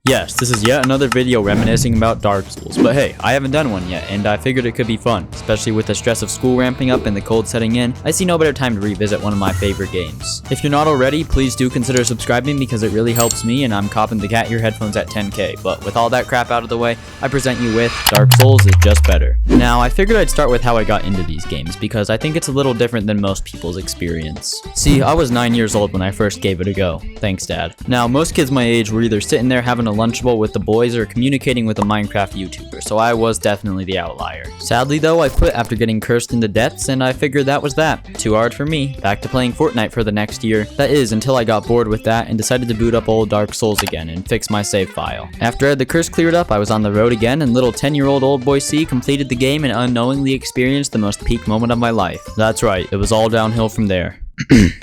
Yes, this is yet another video reminiscing about Dark Souls, but hey, I haven't done one yet, and I figured it could be fun, especially with the stress of school ramping up and the cold setting in. I see no better time to revisit one of my favorite games. If you're not already, please do consider subscribing because it really helps me, and I'm copping the cat ear headphones at 10k, but with all that crap out of the way, I present you with Dark Souls is just better. Now, I figured I'd start with how I got into these games, because I think it's a little different than most people's experience. See, I was 9 years old when I first gave it a go. Thanks, Dad. Now, most kids my age were either sitting there having a Lunchable with the boys or communicating with a Minecraft YouTuber, so I was definitely the outlier. Sadly though, I quit after getting cursed into depths, and I figured that was that. Too hard for me. Back to playing Fortnite for the next year. That is, until I got bored with that and decided to boot up old Dark Souls again and fix my save file. After I had the curse cleared up, I was on the road again, and little 10-year-old old boy C completed the game and unknowingly experienced the most peak moment of my life. That's right, it was all downhill from there.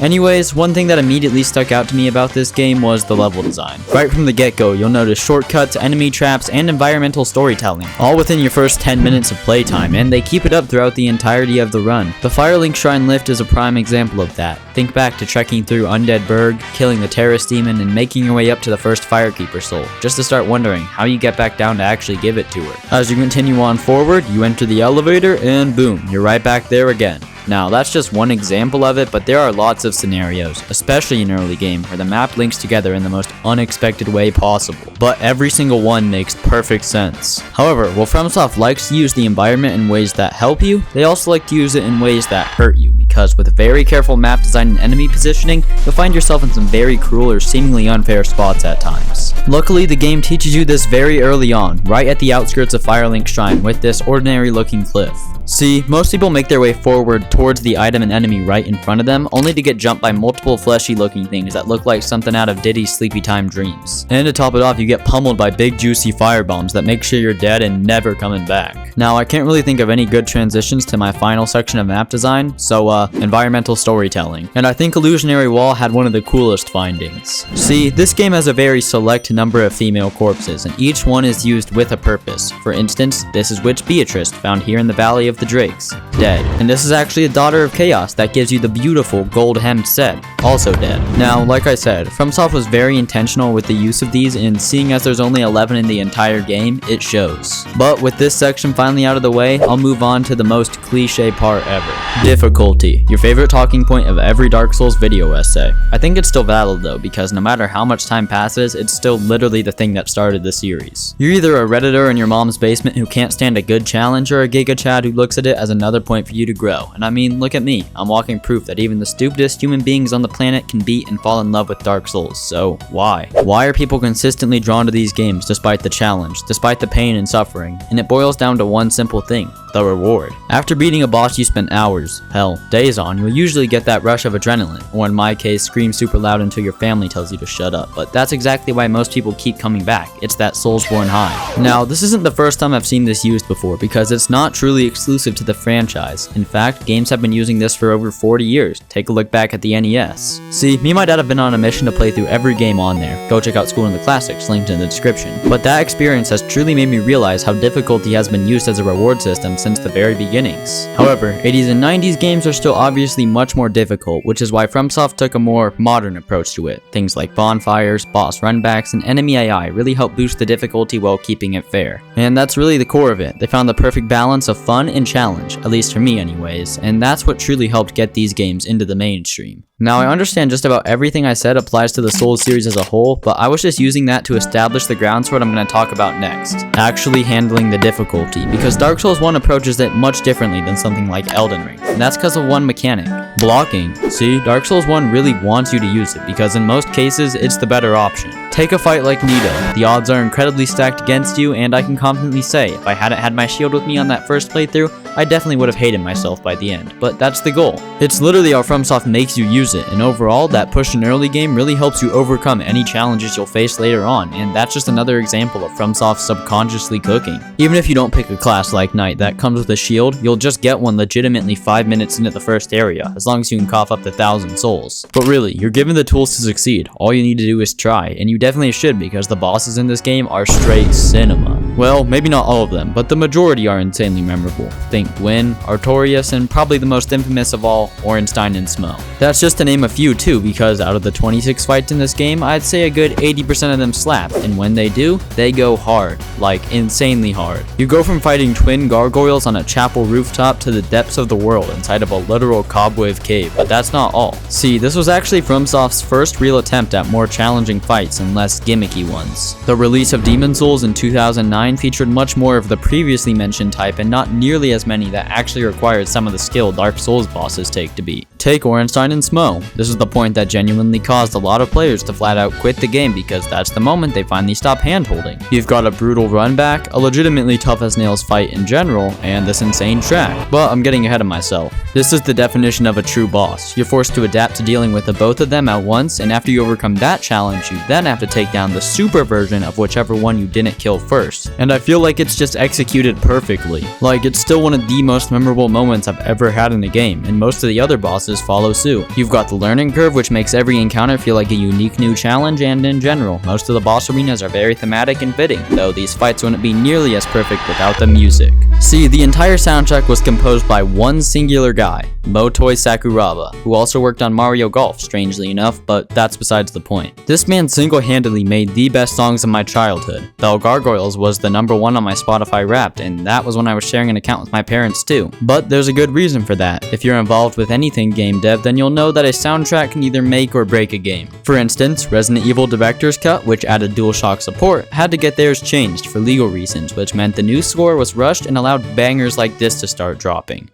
Anyways, one thing that immediately stuck out to me about this game was the level design. Right from the get-go, you'll notice shortcuts, enemy traps, and environmental storytelling, all within your first 10 minutes of playtime, and they keep it up throughout the entirety of the run. The Firelink Shrine lift is a prime example of that. Think back to trekking through Undead Burg, killing the Terrace Demon, and making your way up to the first Firekeeper soul, just to start wondering how you get back down to actually give it to her. As you continue on forward, you enter the elevator, and boom, you're right back there again. Now, that's just one example of it, but there are lots of scenarios, especially in early game, where the map links together in the most unexpected way possible. But every single one makes perfect sense. However, while FromSoft likes to use the environment in ways that help you, they also like to use it in ways that hurt you, because with very careful map design and enemy positioning, you'll find yourself in some very cruel or seemingly unfair spots at times. Luckily, the game teaches you this very early on, right at the outskirts of Firelink Shrine with this ordinary looking cliff. See, most people make their way forward towards the item and enemy right in front of them, only to get jumped by multiple fleshy looking things that look like something out of Diddy's Sleepy Time Dreams. And to top it off, you get pummeled by big juicy firebombs that make sure you're dead and never coming back. Now, I can't really think of any good transitions to my final section of map design, so environmental storytelling. And I think Illusionary Wall had one of the coolest findings. See, this game has a very select number of female corpses, and each one is used with a purpose. For instance, this is Witch Beatrice, found here in the Valley of the Drakes, dead. And this is actually a Daughter of Chaos that gives you the beautiful gold-hemmed set, also dead. Now, like I said, FromSoft was very intentional with the use of these, and seeing as there's only 11 in the entire game, it shows. But with this section finally out of the way, I'll move on to the most cliche part ever. Difficulty, your favorite talking point of every Dark Souls video essay. I think it's still valid though, because no matter how much time passes, it's still literally the thing that started the series. You're either a Redditor in your mom's basement who can't stand a good challenge, or a Giga Chad who looks at it as another point for you to grow. And I mean, look at me. I'm walking proof that even the stupidest human beings on the planet can beat and fall in love with Dark Souls. So why? Why are people consistently drawn to these games despite the challenge, despite the pain and suffering? And it boils down to one simple thing: the reward. After beating a boss you spent hours, hell, days on, you'll usually get that rush of adrenaline, or in my case, scream super loud until your family tells you to shut up. But that's exactly why most people keep coming back. It's that Soulsborne high. Now, this isn't the first time I've seen this used before, because it's not truly exclusive to the franchise. In fact, games have been using this for over 40 years. Take a look back at the NES. See, me and my dad have been on a mission to play through every game on there. Go check out School in the Classics, linked in the description. But that experience has truly made me realize how difficulty has been used as a reward system since the very beginnings. However, 80s and 90s games are still obviously much more difficult, which is why FromSoft took a more modern approach to it. Things like bonfires, boss runbacks, and enemy AI really help boost the difficulty while keeping it fair. And that's really the core of it. They found the perfect balance of fun and challenge, at least for me anyways, and that's what truly helped get these games into the mainstream. Now, I understand just about everything I said applies to the Souls series as a whole, but I was just using that to establish the grounds for what I'm going to talk about next. Actually handling the difficulty, because Dark Souls 1 approaches it much differently than something like Elden Ring, and that's because of one mechanic: blocking. See, Dark Souls 1 really wants you to use it, because in most cases, it's the better option. Take a fight like Nito. The odds are incredibly stacked against you, and I can confidently say, if I hadn't had my shield with me on that first playthrough, I definitely would have hated myself by the end, but that's the goal. It's literally how FromSoft makes you use it, and overall, that push in early game really helps you overcome any challenges you'll face later on, and that's just another example of FromSoft subconsciously cooking. Even if you don't pick a class like Knight that comes with a shield, you'll just get one legitimately 5 minutes into the first area, as long as you can cough up the 1,000 souls. But really, you're given the tools to succeed. All you need to do is try, and you definitely should, because the bosses in this game are straight cinema. Well, maybe not all of them, but the majority are insanely memorable. Think Gwyn, Artorias, and probably the most infamous of all, Ornstein and Smough. That's just to name a few too, because out of the 26 fights in this game, I'd say a good 80% of them slap, and when they do, they go hard. Like, insanely hard. You go from fighting twin gargoyles on a chapel rooftop to the depths of the world inside of a literal cobweb cave, but that's not all. See, this was actually FromSoft's first real attempt at more challenging fights and less gimmicky ones. The release of Demon's Souls in 2009 featured much more of the previously mentioned type and not nearly as many that actually required some of the skill Dark Souls bosses take to beat. Take Ornstein and Smough. This is the point that genuinely caused a lot of players to flat out quit the game because that's the moment they finally stop handholding. You've got a brutal run back, a legitimately tough as nails fight in general, and this insane track. But I'm getting ahead of myself. This is the definition of a true boss. You're forced to adapt to dealing with the both of them at once, and after you overcome that challenge, you then have to take down the super version of whichever one you didn't kill first. And I feel like it's just executed perfectly. Like, it's still one of the most memorable moments I've ever had in a game, and most of the other bosses follow suit. You've got the learning curve, which makes every encounter feel like a unique new challenge, and in general, most of the boss arenas are very thematic and fitting, though these fights wouldn't be nearly as perfect without the music. See, the entire soundtrack was composed by one singular guy, Motoi Sakuraba, who also worked on Mario Golf, strangely enough, but that's besides the point. This man single-handedly made the best songs of my childhood. Though Gargoyles was the #1 on my Spotify Wrapped, and that was when I was sharing an account with my parents too. But there's a good reason for that. If you're involved with anything game dev, then you'll know that a soundtrack can either make or break a game. For instance, Resident Evil Director's Cut, which added DualShock support, had to get theirs changed for legal reasons, which meant the new score was rushed and allowed bangers like this to start dropping.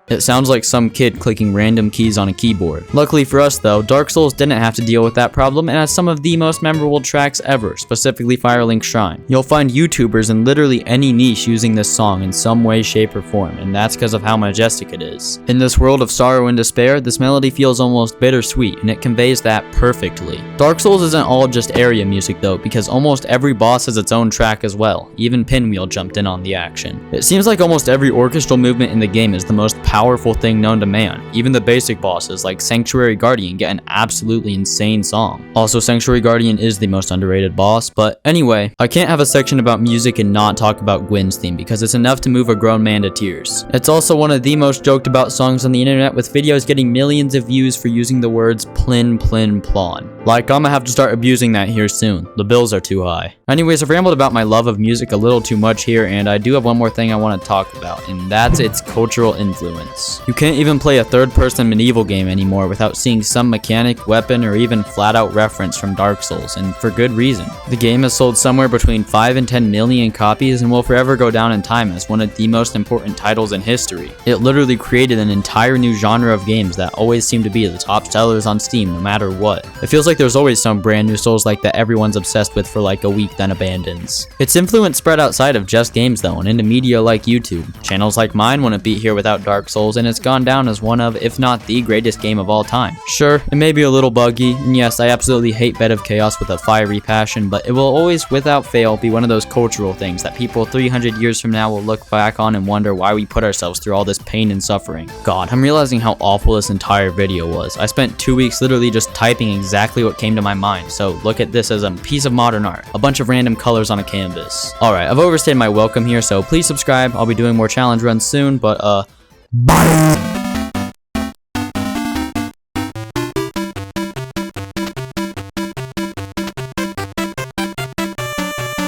It sounds like some kid clicking random keys on a keyboard. Luckily for us though, Dark Souls didn't have to deal with that problem and has some of the most memorable tracks ever, specifically Firelink Shrine. You'll find YouTubers in literally any niche using this song in some way, shape, or form, and that's because of how majestic it is. In this world of sorrow and despair, this melody feels almost bittersweet, and it conveys that perfectly. Dark Souls isn't all just area music though, because almost every boss has its own track as well. Even Pinwheel jumped in on the action. It seems like almost every orchestral movement in the game is the most powerful thing known to man. Even the basic bosses like Sanctuary Guardian get an absolutely insane song. Also, Sanctuary Guardian is the most underrated boss, but anyway, I can't have a section about music and not talk about Gwyn's theme because it's enough to move a grown man to tears. It's also one of the most joked about songs on the internet, with videos getting millions of views for using the words plin plin plon. Like, I'ma have to start abusing that here soon. The bills are too high. Anyways, I've rambled about my love of music a little too much here, and I do have one more thing I want to talk about, and that's its cultural influence. You can't even play a third-person medieval game anymore without seeing some mechanic, weapon, or even flat-out reference from Dark Souls, and for good reason. The game has sold somewhere between 5 and 10 million copies and will forever go down in time as one of the most important titles in history. It literally created an entire new genre of games that always seem to be the top sellers on Steam no matter what. It feels like there's always some brand new Souls like that everyone's obsessed with for like a week then abandons. Its influence spread outside of just games though, and into media like YouTube. Channels like mine wouldn't be here without Dark Souls, and it's gone down as one of, if not the greatest game of all time. Sure, it may be a little buggy, and yes, I absolutely hate Bed of Chaos with a fiery passion, but it will always, without fail, be one of those cultural things that people 300 years from now will look back on and wonder why we put ourselves through all this pain and suffering. God, I'm realizing how awful this entire video was. I spent 2 weeks literally just typing exactly what came to my mind, so look at this as a piece of modern art. A bunch of random colors on a canvas. Alright, I've overstayed my welcome here, so please subscribe. I'll be doing more challenge runs soon, but bye!